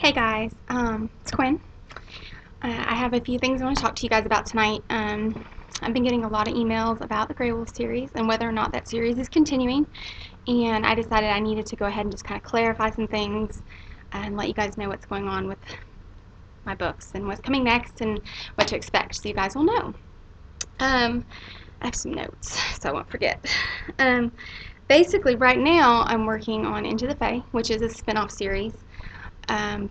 Hey guys, it's Quinn. I have a few things I want to talk to you guys about tonight. I've been getting a lot of emails about the Grey Wolf series and whether or not that series is continuing, and I decided I needed to go ahead and just kind of clarify some things and let you guys know what's going on with my books and what's coming next and what to expect so you guys will know. I have some notes so I won't forget. Basically, right now I'm working on Into the Fae, which is a spin-off series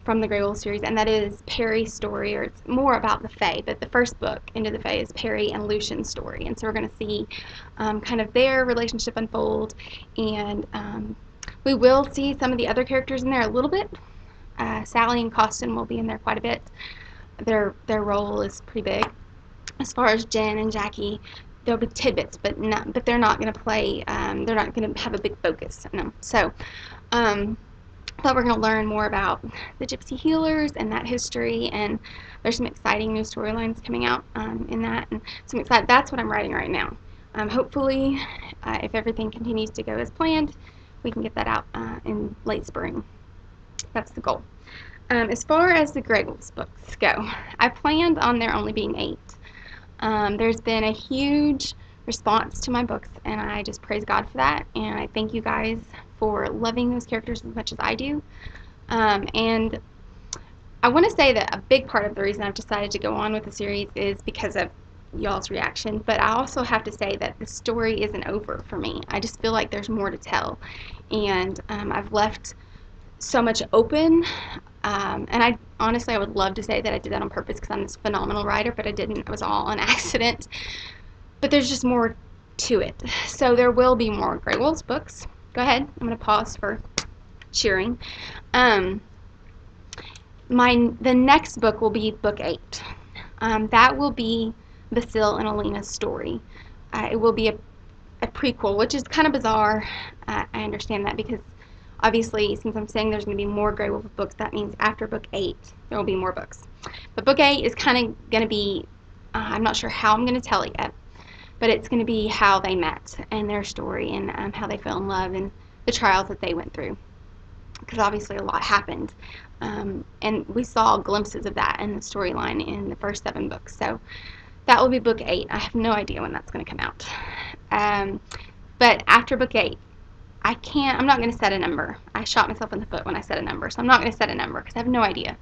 from the Grey Wolf series, and that is Perry's story, or it's more about the Fae, but the first book, Into the Fae, is Perry and Lucian's story, and so we're going to see kind of their relationship unfold, and we will see some of the other characters in there a little bit. Sally and Costin will be in there quite a bit. Their role is pretty big. As far as Jen and Jackie, there'll be tidbits, but they're not going to play. They're not going to have a big focus in them. So, but we're going to learn more about the Gypsy Healers and that history, and there's some exciting new storylines coming out in that, and some exciting. That's what I'm writing right now. Hopefully, if everything continues to go as planned, we can get that out in late spring. That's the goal. As far as the Grey Wolves books go, I planned on there only being 8. There's been a huge response to my books, and I just praise God for that, and I thank you guys for loving those characters as much as I do. And I want to say that a big part of the reason I've decided to go on with the series is because of y'all's reaction, but I also have to say that the story isn't over for me. I just feel like there's more to tell, and I've left so much open, and I honestly would love to say that I did that on purpose because I'm this phenomenal writer, but I didn't. It was all an accident. But there's just more to it. So there will be more Grey Wolves books. Go ahead. I'm going to pause for cheering. The next book will be book 8. That will be Basil and Alina's story. It will be a prequel, which is kind of bizarre. I understand that because obviously, since I'm saying there's going to be more Grey Wolf books, that means after book 8 there will be more books. But book 8 is kind of going to be, I'm not sure how I'm going to tell it yet, but it's going to be how they met and their story and how they fell in love and the trials that they went through. Because obviously a lot happened. And we saw glimpses of that in the storyline in the first 7 books. So that will be book 8. I have no idea when that's going to come out. But after book 8, I'm not going to set a number. I shot myself in the foot when I set a number. So I'm not going to set a number because I have no idea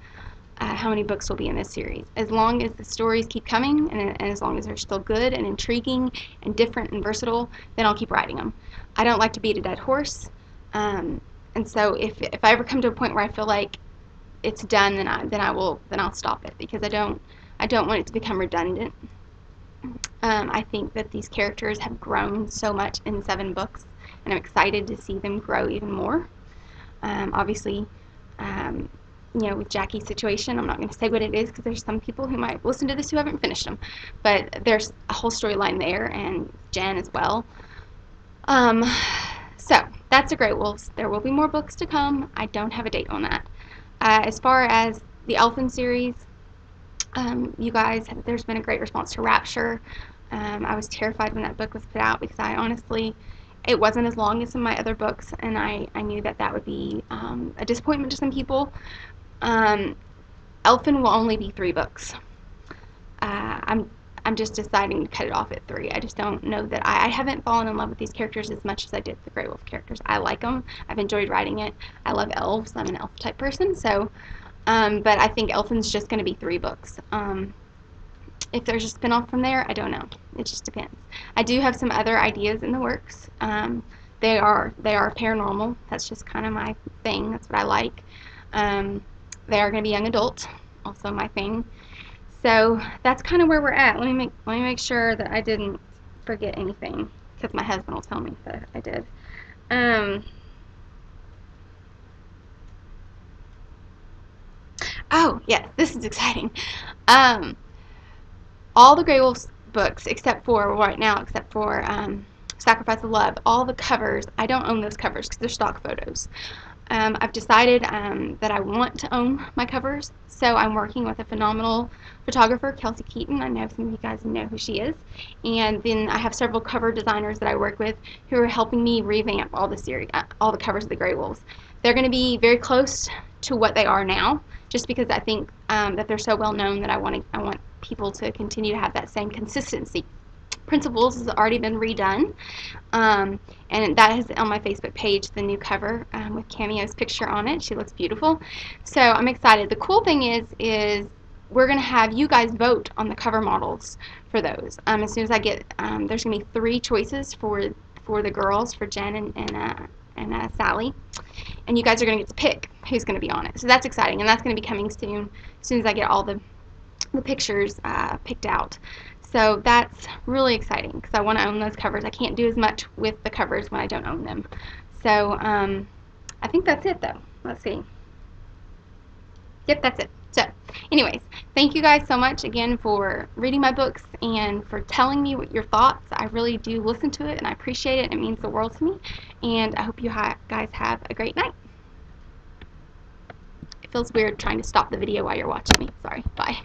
how many books will be in this series. As long as the stories keep coming and as long as they're still good and intriguing and different and versatile, then I'll keep writing them. I don't like to beat a dead horse, and so if I ever come to a point where I feel like it's done, then I'll stop it because I don't want it to become redundant. I think that these characters have grown so much in 7 books, and I'm excited to see them grow even more. Obviously, with Jackie's situation, I'm not going to say what it is because there's some people who might listen to this who haven't finished them, but there's a whole storyline there, and Jen as well. So that's the Grey Wolves. There will be more books to come. I don't have a date on that. As far as the Elfin series, you guys, there's been a great response to Rapture. I was terrified when that book was put out because I honestly, it wasn't as long as some of my other books, and I knew that would be a disappointment to some people. Elfin will only be 3 books. I'm just deciding to cut it off at 3. I just don't know that I haven't fallen in love with these characters as much as I did the Grey Wolf characters. I like them. I've enjoyed writing it. I love elves. I'm an elf type person, so but I think Elfin's just going to be 3 books. If there's a spin-off from there, I don't know. It just depends. I do have some other ideas in the works. They are paranormal. That's just kind of my thing. That's what I like. They are going to be young adult, also my thing. So that's kind of where we're at. Let me make sure that I didn't forget anything because my husband will tell me that I did. Oh yes, this is exciting. All the Grey Wolves books, except for Sacrifice of Love, all the covers, I don't own those covers because they're stock photos. I've decided that I want to own my covers, so I'm working with a phenomenal photographer, Kelsey Keaton. I know some of you guys know who she is. And then I have several cover designers that I work with who are helping me revamp all the covers of the Grey Wolves. They're going to be very close to what they are now. just because I think that they're so well known that I want people to continue to have that same consistency. Principles has already been redone, and that is on my Facebook page, the new cover with Cameo's picture on it. She looks beautiful, so I'm excited. The cool thing is we're going to have you guys vote on the cover models for those. As soon as I get, there's going to be 3 choices for the girls, for Jen and Sally, and you guys are going to get to pick who's going to be on it. So that's exciting, and that's going to be coming soon, as soon as I get all the pictures picked out. So that's really exciting because I want to own those covers. I can't do as much with the covers when I don't own them. So I think that's it, though. Let's see. Yep, that's it. So anyways, thank you guys so much again for reading my books and for telling me what your thoughts. I really do listen to it, and I appreciate it. It means the world to me. And I hope you guys have a great night. It feels weird trying to stop the video while you're watching me. Sorry. Bye.